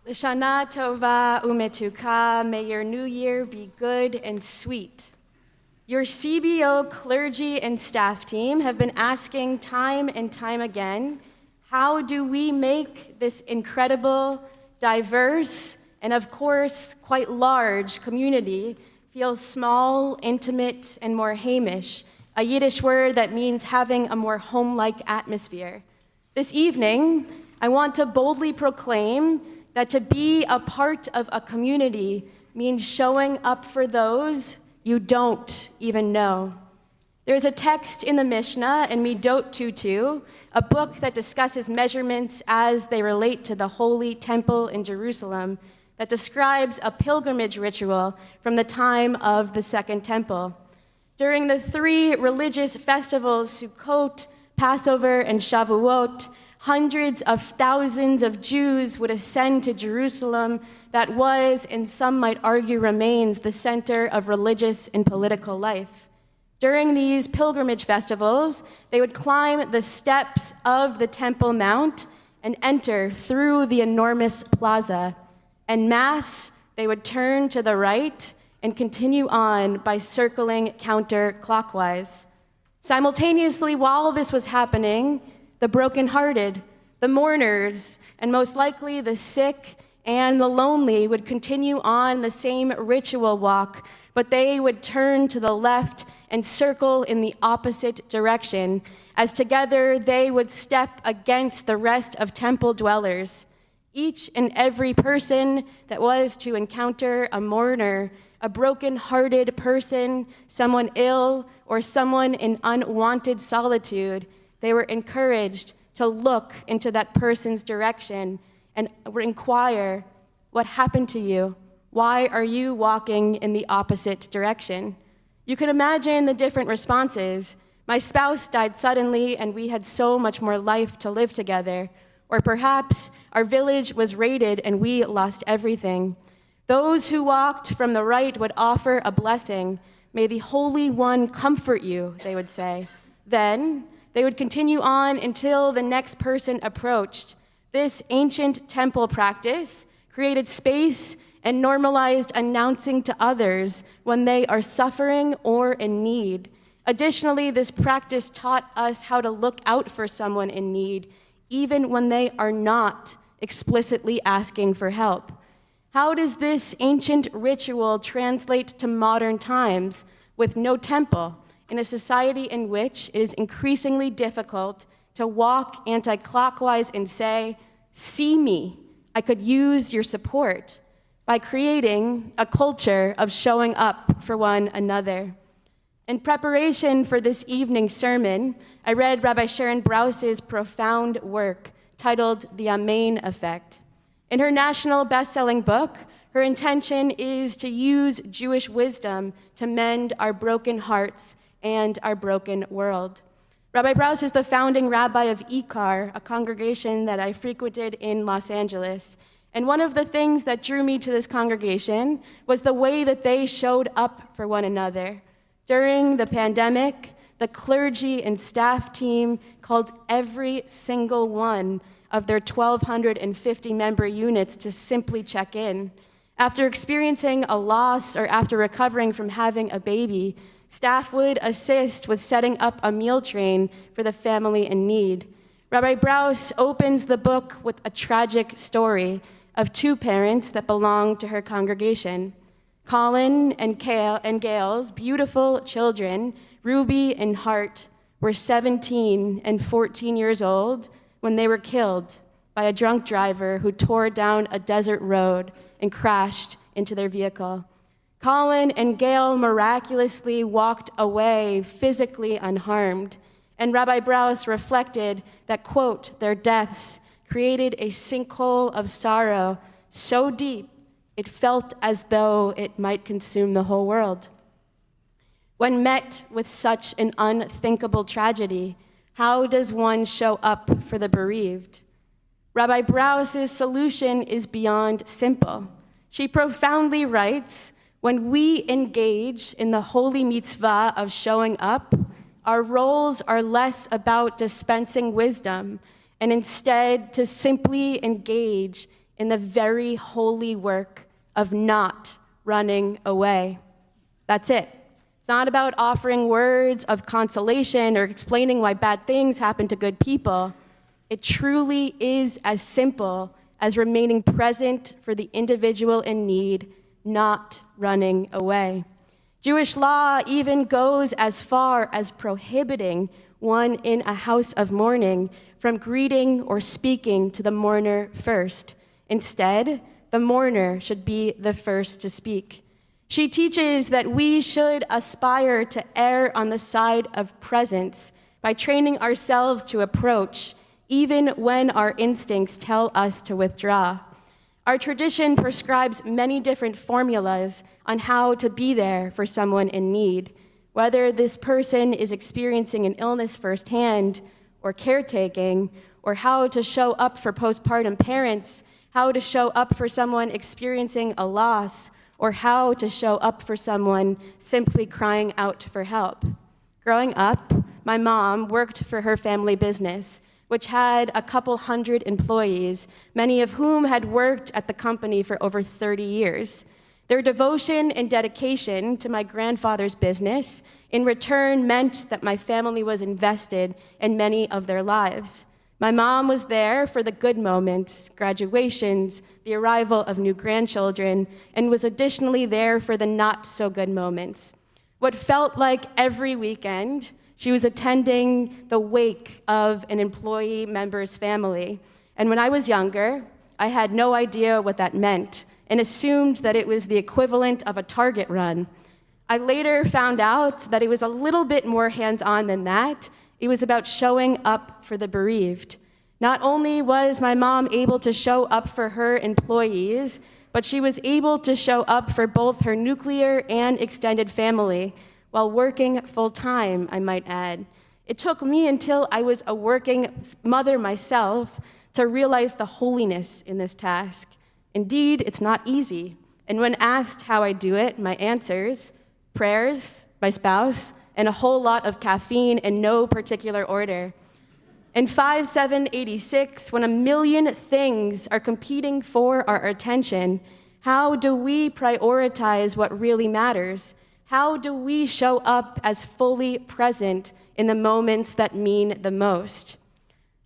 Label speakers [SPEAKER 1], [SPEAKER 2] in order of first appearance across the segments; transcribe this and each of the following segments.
[SPEAKER 1] L'shana tova umetuka, may your new year be good and sweet. Your CBO clergy and staff team have been asking time and time again, how do we make this incredible, diverse, and of course, quite large community feel small, intimate, and more Hamish, a Yiddish word that means having a more home-like atmosphere. This evening, I want to boldly proclaim that to be a part of a community means showing up for those you don't even know. There's a text in the Mishnah in Midot Tutu, a book that discusses measurements as they relate to the Holy Temple in Jerusalem, that describes a pilgrimage ritual from the time of the Second Temple. During the three religious festivals, Sukkot, Passover, and Shavuot, hundreds of thousands of Jews would ascend to Jerusalem that was, and some might argue remains, the center of religious and political life. During these pilgrimage festivals, they would climb the steps of the Temple Mount and enter through the enormous plaza. En masse, they would turn to the right and continue on by circling counterclockwise. Simultaneously, while this was happening, the brokenhearted, the mourners, and most likely the sick and the lonely would continue on the same ritual walk, but they would turn to the left and circle in the opposite direction, as together they would step against the rest of temple dwellers. Each and every person that was to encounter a mourner, a broken-hearted person, someone ill, or someone in unwanted solitude, they were encouraged to look into that person's direction and inquire, what happened to you? Why are you walking in the opposite direction? You can imagine the different responses. My spouse died suddenly and we had so much more life to live together. Or perhaps our village was raided and we lost everything. Those who walked from the right would offer a blessing. May the Holy One comfort you, they would say. Then they would continue on until the next person approached. This ancient temple practice created space and normalized announcing to others when they are suffering or in need. Additionally, this practice taught us how to look out for someone in need, even when they are not explicitly asking for help. How does this ancient ritual translate to modern times with no temple, in a society in which it is increasingly difficult to walk anti-clockwise and say, "See me, I could use your support," by creating a culture of showing up for one another? In preparation for this evening's sermon, I read Rabbi Sharon Brous' profound work titled The Amen Effect. In her national best-selling book, her intention is to use Jewish wisdom to mend our broken hearts and our broken world. Rabbi Brous is the founding rabbi of Ikar, a congregation that I frequented in Los Angeles. And one of the things that drew me to this congregation was the way that they showed up for one another. During the pandemic, the clergy and staff team called every single one of their 1,250 member units to simply check in. After experiencing a loss or after recovering from having a baby, staff would assist with setting up a meal train for the family in need. Rabbi Brous opens the book with a tragic story of two parents that belonged to her congregation. Colin and Gail's beautiful children, Ruby and Hart, were 17 and 14 years old when they were killed by a drunk driver who tore down a desert road and crashed into their vehicle. Colin and Gail miraculously walked away physically unharmed, and Rabbi Brous reflected that, quote, their deaths created a sinkhole of sorrow so deep it felt as though it might consume the whole world. When met with such an unthinkable tragedy, how does one show up for the bereaved? Rabbi Brous' solution is beyond simple. She profoundly writes, when we engage in the holy mitzvah of showing up, our roles are less about dispensing wisdom and instead to simply engage in the very holy work of not running away. That's it. It's not about offering words of consolation or explaining why bad things happen to good people. It truly is as simple as remaining present for the individual in need, not running away. Jewish law even goes as far as prohibiting one in a house of mourning from greeting or speaking to the mourner first. Instead, the mourner should be the first to speak. She teaches that we should aspire to err on the side of presence by training ourselves to approach, even when our instincts tell us to withdraw. Our tradition prescribes many different formulas on how to be there for someone in need, whether this person is experiencing an illness firsthand or caretaking, or how to show up for postpartum parents, how to show up for someone experiencing a loss, or how to show up for someone simply crying out for help. Growing up, my mom worked for her family business, which had a couple hundred employees, many of whom had worked at the company for over 30 years. Their devotion and dedication to my grandfather's business in return meant that my family was invested in many of their lives. My mom was there for the good moments, graduations, the arrival of new grandchildren, and was additionally there for the not so good moments. What felt like every weekend, she was attending the wake of an employee member's family. And when I was younger, I had no idea what that meant and assumed that it was the equivalent of a Target run. I later found out that it was a little bit more hands-on than that. It was about showing up for the bereaved. Not only was my mom able to show up for her employees, but she was able to show up for both her nuclear and extended family while working full-time, I might add. It took me until I was a working mother myself to realize the holiness in this task. Indeed, it's not easy. And when asked how I do it, my answers, prayers, my spouse, and a whole lot of caffeine in no particular order. In 5/7/86, when a million things are competing for our attention, how do we prioritize what really matters? How do we show up as fully present in the moments that mean the most?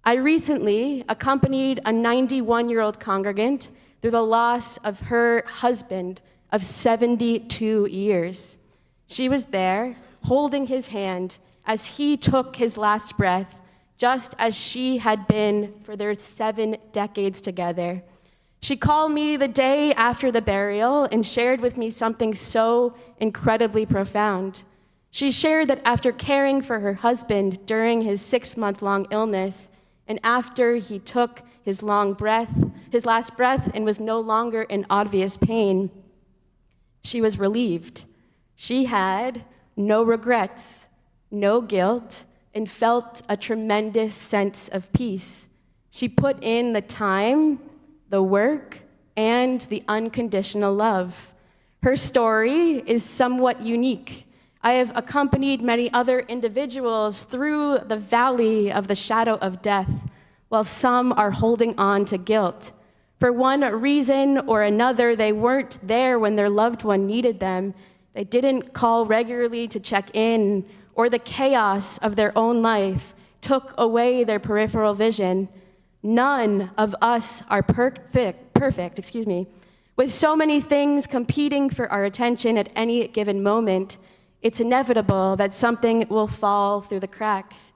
[SPEAKER 1] I recently accompanied a 91-year-old congregant through the loss of her husband of 72 years. She was there, holding his hand as he took his last breath, just as she had been for their 7 decades together. She called me the day after the burial and shared with me something so incredibly profound. She shared that after caring for her husband during his 6-month-long illness, and after he took his last breath, and was no longer in obvious pain, she was relieved. She had no regrets, no guilt, and felt a tremendous sense of peace. She put in the time, the work, and the unconditional love. Her story is somewhat unique. I have accompanied many other individuals through the valley of the shadow of death, while some are holding on to guilt. For one reason or another, they weren't there when their loved one needed them. They didn't call regularly to check in, or the chaos of their own life took away their peripheral vision. None of us are perfect. With so many things competing for our attention at any given moment, it's inevitable that something will fall through the cracks.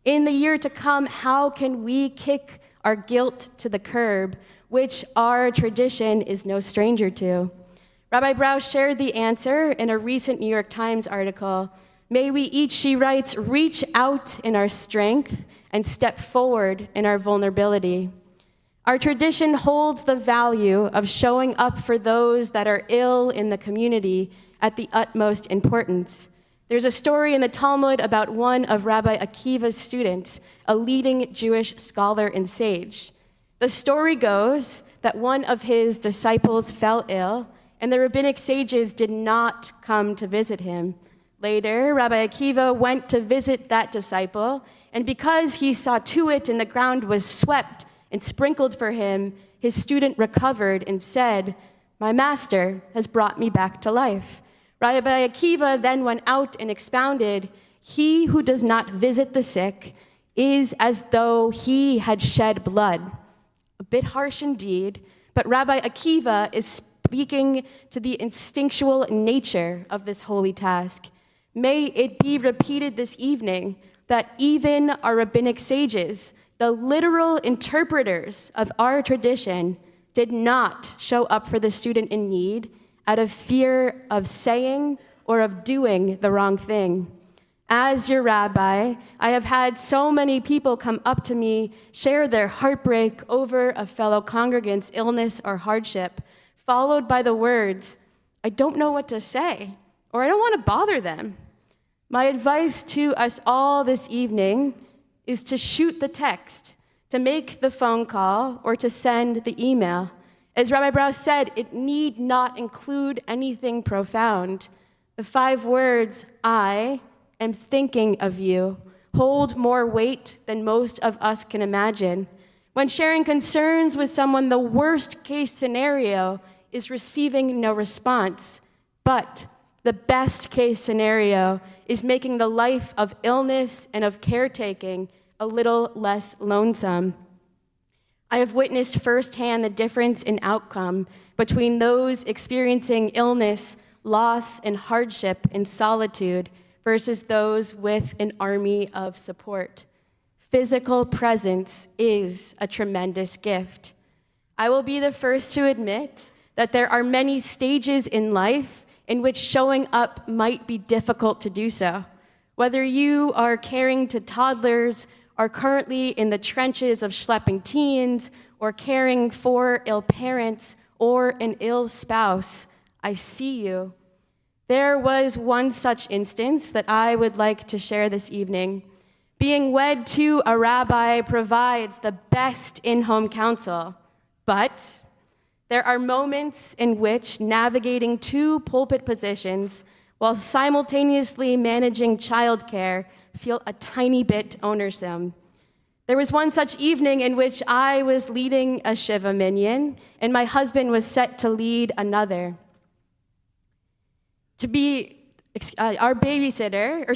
[SPEAKER 1] In the year to come, how can we kick our guilt to the curb, which our tradition is no stranger to? Rabbi Brausch shared the answer in a recent New York Times article. May we each, she writes, reach out in our strength and step forward in our vulnerability. Our tradition holds the value of showing up for those that are ill in the community at the utmost importance. There's a story in the Talmud about one of Rabbi Akiva's students, a leading Jewish scholar and sage. The story goes that one of his disciples fell ill, and the rabbinic sages did not come to visit him. Later, Rabbi Akiva went to visit that disciple, and because he saw to it and the ground was swept and sprinkled for him, his student recovered and said, "My master has brought me back to life." Rabbi Akiva then went out and expounded, "He who does not visit the sick is as though he had shed blood." A bit harsh indeed, but Rabbi Akiva is speaking to the instinctual nature of this holy task. May it be repeated this evening that even our rabbinic sages, the literal interpreters of our tradition, did not show up for the student in need out of fear of saying or of doing the wrong thing. As your rabbi, I have had so many people come up to me, share their heartbreak over a fellow congregant's illness or hardship, followed by the words, "I don't know what to say," or "I don't want to bother them." My advice to us all this evening is to shoot the text, to make the phone call, or to send the email. As Rabbi Brauss said, it need not include anything profound. The 5 words, "I am thinking of you," hold more weight than most of us can imagine. When sharing concerns with someone, the worst case scenario is receiving no response. But the best case scenario is making the life of illness and of caretaking a little less lonesome. I have witnessed firsthand the difference in outcome between those experiencing illness, loss, and hardship in solitude versus those with an army of support. Physical presence is a tremendous gift. I will be the first to admit that there are many stages in life in which showing up might be difficult to do so. Whether you are caring to toddlers, are currently in the trenches of schlepping teens, or caring for ill parents or an ill spouse, I see you. There was one such instance that I would like to share this evening. Being wed to a rabbi provides the best in-home counsel, but there are moments in which navigating 2 pulpit positions while simultaneously managing childcare feel a tiny bit onersome. There was one such evening in which I was leading a Shiva minyan, and my husband was set to lead another. Our babysitter,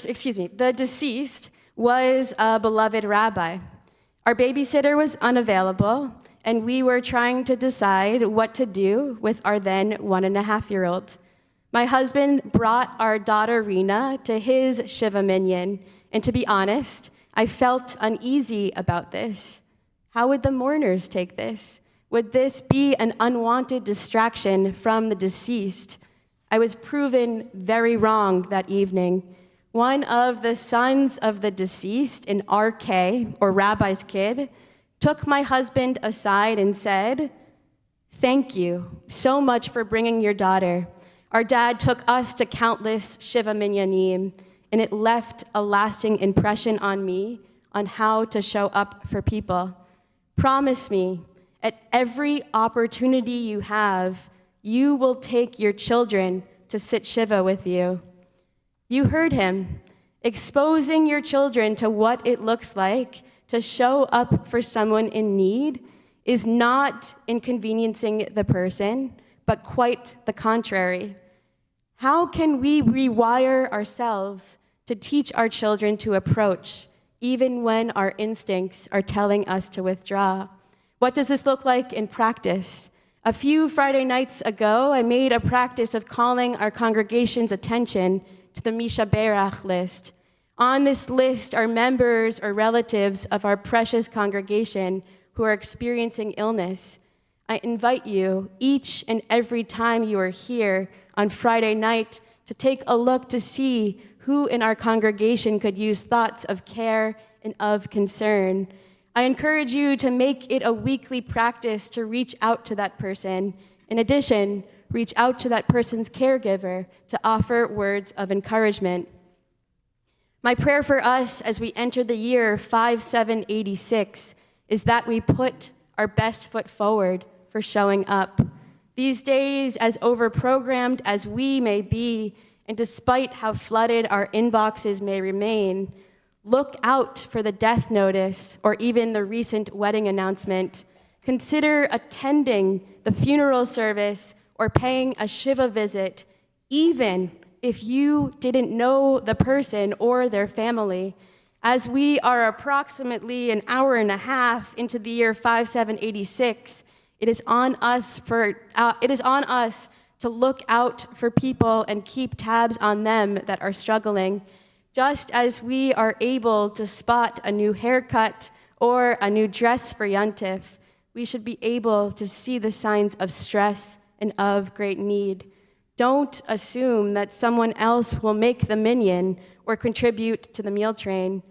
[SPEAKER 1] the deceased, was a beloved rabbi. Our babysitter was unavailable, and we were trying to decide what to do with our then 1.5-year-old. My husband brought our daughter Rena to his Shiva minyan, and to be honest, I felt uneasy about this. How would the mourners take this? Would this be an unwanted distraction from the deceased? I was proven very wrong that evening. One of the sons of the deceased, an RK, or rabbi's kid, took my husband aside and said, "Thank you so much for bringing your daughter. Our dad took us to countless Shiva minyanim, and it left a lasting impression on me on how to show up for people. Promise me, at every opportunity you have, you will take your children to sit Shiva with you." You heard him, exposing your children to what it looks like to show up for someone in need is not inconveniencing the person, but quite the contrary. How can we rewire ourselves to teach our children to approach, even when our instincts are telling us to withdraw? What does this look like in practice? A few Friday nights ago, I made a practice of calling our congregation's attention to the Misha Berach list. On this list are members or relatives of our precious congregation who are experiencing illness. I invite you, each and every time you are here on Friday night, to take a look to see who in our congregation could use thoughts of care and of concern. I encourage you to make it a weekly practice to reach out to that person. In addition, reach out to that person's caregiver to offer words of encouragement. My prayer for us as we enter the year 5786 is that we put our best foot forward for showing up. These days, as overprogrammed as we may be, and despite how flooded our inboxes may remain, Look out for the death notice or even the recent wedding announcement. Consider attending the funeral service or paying a Shiva visit, even if you didn't know the person or their family. As we are approximately an hour and a half into the year 5786, it is on us to look out for people and keep tabs on them that are struggling. Just as we are able to spot a new haircut or a new dress for Yontif, we should be able to see the signs of stress and of great need. Don't assume that someone else will make the minyan or contribute to the meal train.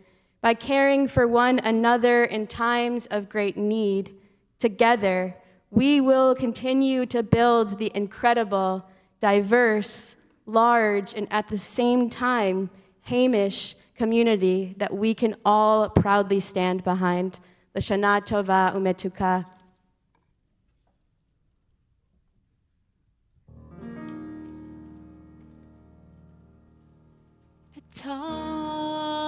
[SPEAKER 1] By caring for one another in times of great need, together, we will continue to build the incredible, diverse, large, and at the same time, Hamish community that we can all proudly stand behind. L'Shana Tova Umetuka.
[SPEAKER 2] Petach